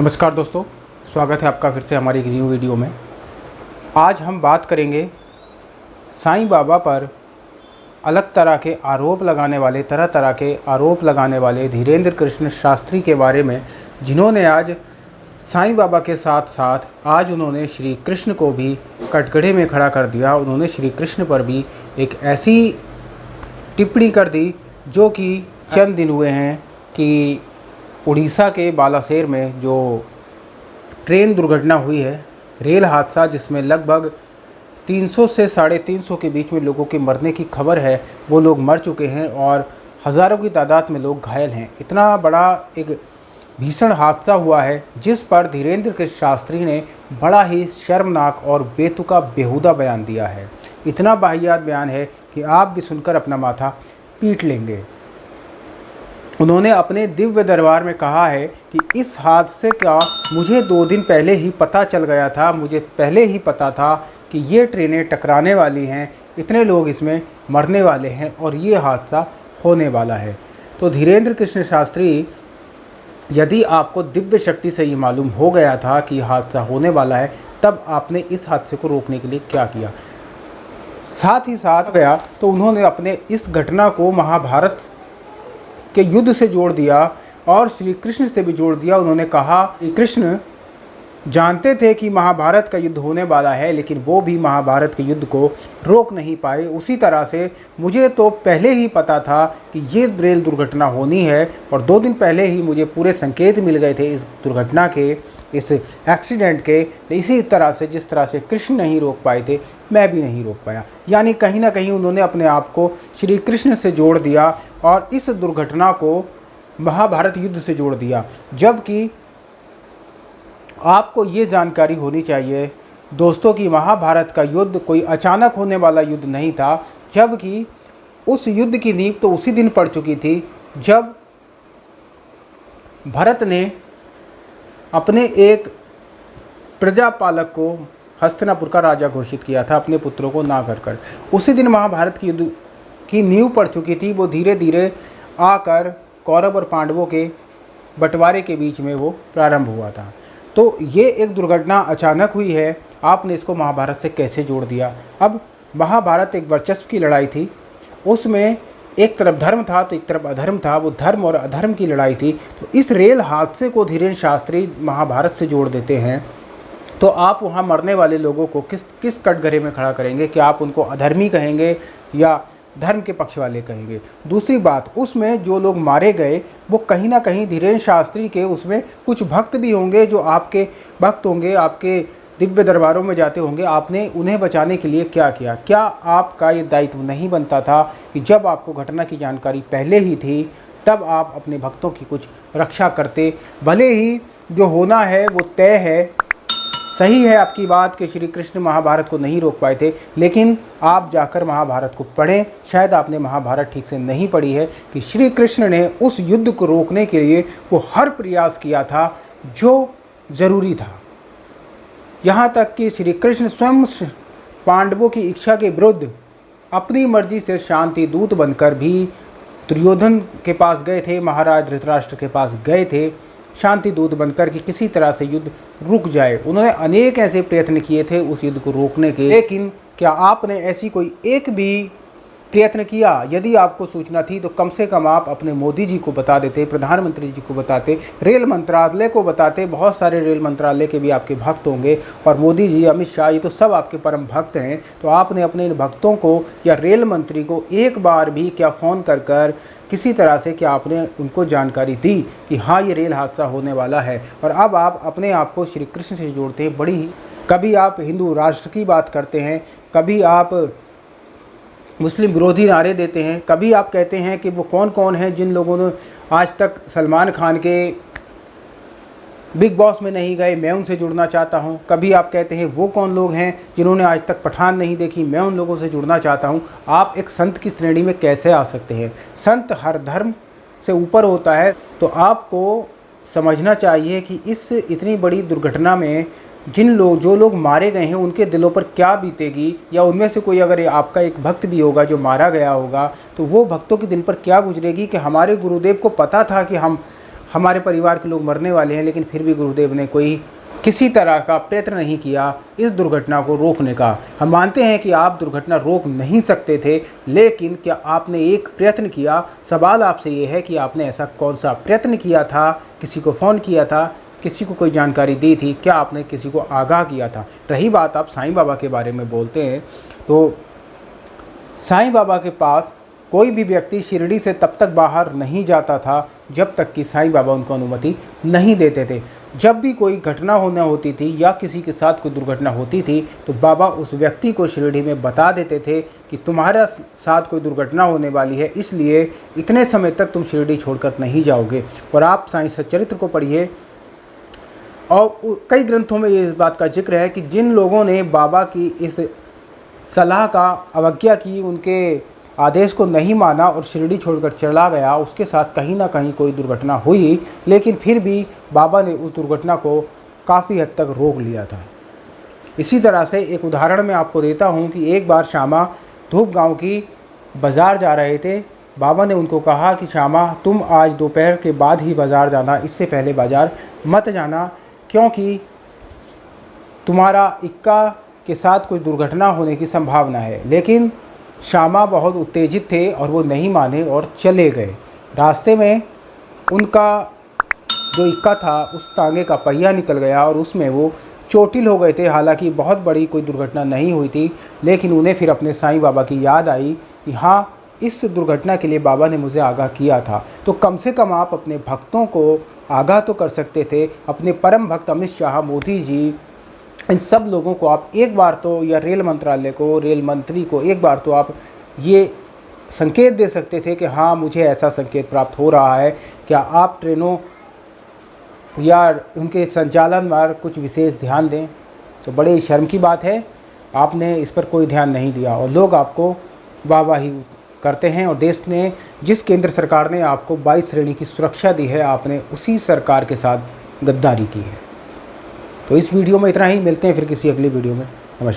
नमस्कार दोस्तों, स्वागत है आपका फिर से हमारी एक न्यू वीडियो में। आज हम बात करेंगे साईं बाबा पर अलग तरह के आरोप लगाने वाले धीरेंद्र कृष्ण शास्त्री के बारे में, जिन्होंने आज साईं बाबा के साथ साथ आज उन्होंने श्री कृष्ण को भी कटघरे में खड़ा कर दिया। उन्होंने श्री कृष्ण पर भी एक ऐसी टिप्पणी कर दी जो कि चंद दिन हुए हैं कि उड़ीसा के बालासेर में जो ट्रेन दुर्घटना हुई है, रेल हादसा जिसमें लगभग 300 से 350 के बीच में लोगों के मरने की खबर है, वो लोग मर चुके हैं और हज़ारों की तादाद में लोग घायल हैं। इतना बड़ा एक भीषण हादसा हुआ है जिस पर धीरेंद्र कृष्ण शास्त्री ने बड़ा ही शर्मनाक और बेतुका बेहुदा बयान दिया है। इतना वाहियात बयान है कि आप भी सुनकर अपना माथा पीट लेंगे। उन्होंने अपने दिव्य दरबार में कहा है कि इस हादसे का मुझे 2 दिन पहले ही पता चल गया था। मुझे पहले ही पता था कि ये ट्रेनें टकराने वाली हैं, इतने लोग इसमें मरने वाले हैं और ये हादसा होने वाला है। तो धीरेंद्र कृष्ण शास्त्री, यदि आपको दिव्य शक्ति से ये मालूम हो गया था कि हादसा होने वाला है, तब आपने इस हादसे को रोकने के लिए क्या किया? साथ ही साथ गया तो उन्होंने अपने इस घटना को महाभारत के युद्ध से जोड़ दिया और श्री कृष्ण से भी जोड़ दिया। उन्होंने कहा कि कृष्ण जानते थे कि महाभारत का युद्ध होने वाला है, लेकिन वो भी महाभारत के युद्ध को रोक नहीं पाए। उसी तरह से मुझे तो पहले ही पता था कि ये रेल दुर्घटना होनी है और 2 दिन पहले ही मुझे पूरे संकेत मिल गए थे इस दुर्घटना के, इस एक्सीडेंट के। इसी तरह से जिस तरह से कृष्ण नहीं रोक पाए थे, मैं भी नहीं रोक पाया। यानी कहीं ना कहीं उन्होंने अपने आप को श्री कृष्ण से जोड़ दिया और इस दुर्घटना को महाभारत युद्ध से जोड़ दिया। जबकि आपको ये जानकारी होनी चाहिए दोस्तों कि महाभारत का युद्ध कोई अचानक होने वाला युद्ध नहीं था, जबकि उस युद्ध की नींव तो उसी दिन पड़ चुकी थी जब भरत ने अपने एक प्रजापालक को हस्तिनापुर का राजा घोषित किया था, अपने पुत्रों को ना कर। उसी दिन महाभारत की युद्ध की नींव पड़ चुकी थी। वो धीरे धीरे आकर कौरव और पांडवों के बंटवारे के बीच में वो प्रारंभ हुआ था। तो ये एक दुर्घटना अचानक हुई है, आपने इसको महाभारत से कैसे जोड़ दिया? अब महाभारत एक वर्चस्व की लड़ाई थी, उसमें एक तरफ धर्म था तो एक तरफ अधर्म था। वो धर्म और अधर्म की लड़ाई थी। तो इस रेल हादसे को धीरेंद्र शास्त्री महाभारत से जोड़ देते हैं, तो आप वहाँ मरने वाले लोगों को किस कटघरे में खड़ा करेंगे? कि आप उनको अधर्मी कहेंगे या धर्म के पक्ष वाले कहेंगे? दूसरी बात, उसमें जो लोग मारे गए वो कहीं ना कहीं धीरेंद्र शास्त्री के उसमें कुछ भक्त भी होंगे, जो आपके भक्त होंगे, आपके दिव्य दरबारों में जाते होंगे। आपने उन्हें बचाने के लिए क्या किया? क्या आपका ये दायित्व नहीं बनता था कि जब आपको घटना की जानकारी पहले ही थी तब आप अपने भक्तों की कुछ रक्षा करते? भले ही जो होना है वो तय है, सही है आपकी बात कि श्री कृष्ण महाभारत को नहीं रोक पाए थे, लेकिन आप जाकर महाभारत को पढ़ें। शायद आपने महाभारत ठीक से नहीं पढ़ी है कि श्री कृष्ण ने उस युद्ध को रोकने के लिए वो हर प्रयास किया था जो ज़रूरी था। यहाँ तक कि श्री कृष्ण स्वयं पांडवों की इच्छा के विरुद्ध अपनी मर्जी से शांति दूत बनकर भी दुर्योधन के पास गए थे, महाराज धृतराष्ट्र के पास गए थे शांति दूत बनकर कि किसी तरह से युद्ध रुक जाए। उन्होंने अनेक ऐसे प्रयत्न किए थे उस युद्ध को रोकने के, लेकिन क्या आपने ऐसी कोई एक भी प्रयत्न किया? यदि आपको सूचना थी तो कम से कम आप अपने मोदी जी को बता देते, प्रधानमंत्री जी को बताते, रेल मंत्रालय को बताते। बहुत सारे रेल मंत्रालय के भी आपके भक्त होंगे और मोदी जी, अमित शाह, ये तो सब आपके परम भक्त हैं। तो आपने अपने इन भक्तों को या रेल मंत्री को एक बार भी क्या फ़ोन कर किसी तरह से क्या आपने उनको जानकारी दी कि हाँ ये रेल हादसा होने वाला है? और अब आप अपने आप को श्री कृष्ण से जोड़ते हैं। बड़ी कभी आप हिंदू राष्ट्र की बात करते हैं, कभी आप मुस्लिम विरोधी नारे देते हैं, कभी आप कहते हैं कि वो कौन कौन हैं जिन लोगों ने आज तक सलमान खान के बिग बॉस में नहीं गए, मैं उनसे जुड़ना चाहता हूं। कभी आप कहते हैं वो कौन लोग हैं जिन्होंने आज तक पठान नहीं देखी, मैं उन लोगों से जुड़ना चाहता हूं। आप एक संत की श्रेणी में कैसे आ सकते हैं? संत हर धर्म से ऊपर होता है। तो आपको समझना चाहिए कि इस इतनी बड़ी दुर्घटना में जो लोग मारे गए हैं उनके दिलों पर क्या बीतेगी, या उनमें से कोई अगर आपका एक भक्त भी होगा जो मारा गया होगा तो वो भक्तों के दिल पर क्या गुजरेगी कि हमारे गुरुदेव को पता था कि हमारे परिवार के लोग मरने वाले हैं, लेकिन फिर भी गुरुदेव ने कोई किसी तरह का प्रयत्न नहीं किया इस दुर्घटना को रोकने का। हम मानते हैं कि आप दुर्घटना रोक नहीं सकते थे, लेकिन क्या आपने एक प्रयत्न किया? सवाल आपसे ये है कि आपने ऐसा कौन सा प्रयत्न किया था? किसी को फ़ोन किया था? किसी को कोई जानकारी दी थी? क्या आपने किसी को आगाह किया था? रही बात आप साईं बाबा के बारे में बोलते हैं, तो साईं बाबा के पास कोई भी व्यक्ति शिरडी से तब तक बाहर नहीं जाता था जब तक कि साईं बाबा उनको अनुमति नहीं देते थे। जब भी कोई घटना होना होती थी या किसी के साथ कोई दुर्घटना होती थी तो बाबा उस व्यक्ति को शिरडी में बता देते थे कि तुम्हारा साथ कोई दुर्घटना होने वाली है, इसलिए इतने समय तक तुम शिरडी छोड़कर नहीं जाओगे। और आप साईं सच्चरित्र को पढ़िए और कई ग्रंथों में ये इस बात का जिक्र है कि जिन लोगों ने बाबा की इस सलाह का अवज्ञा की, उनके आदेश को नहीं माना और शिरडी छोड़कर चला गया, उसके साथ कहीं ना कहीं कोई दुर्घटना हुई, लेकिन फिर भी बाबा ने उस दुर्घटना को काफ़ी हद तक रोक लिया था। इसी तरह से एक उदाहरण मैं आपको देता हूँ कि एक बार श्यामा धूप गांव की बाज़ार जा रहे थे। बाबा ने उनको कहा कि श्यामा तुम आज दोपहर के बाद ही बाज़ार जाना, इससे पहले बाज़ार मत जाना, क्योंकि तुम्हारा इक्का के साथ कोई दुर्घटना होने की संभावना है। लेकिन श्यामा बहुत उत्तेजित थे और वो नहीं माने और चले गए। रास्ते में उनका जो इक्का था उस तांगे का पहिया निकल गया और उसमें वो चोटिल हो गए थे। हालांकि बहुत बड़ी कोई दुर्घटना नहीं हुई थी, लेकिन उन्हें फिर अपने साईं बाबा की याद आई कि हाँ, इस दुर्घटना के लिए बाबा ने मुझे आगाह किया था। तो कम से कम आप अपने भक्तों को आगाह तो कर सकते थे। अपने परम भक्त अमित शाह, मोदी जी, इन सब लोगों को आप एक बार तो, या रेल मंत्रालय को, रेल मंत्री को एक बार तो आप ये संकेत दे सकते थे कि हाँ, मुझे ऐसा संकेत प्राप्त हो रहा है, क्या आप ट्रेनों या उनके संचालन पर कुछ विशेष ध्यान दें। तो बड़े शर्म की बात है, आपने इस पर कोई ध्यान नहीं दिया और लोग आपको वाहवाही करते हैं। और देश ने, जिस केंद्र सरकार ने आपको 22 श्रेणी की सुरक्षा दी है, आपने उसी सरकार के साथ गद्दारी की है। तो इस वीडियो में इतना ही, मिलते हैं फिर किसी अगली वीडियो में। नमस्कार।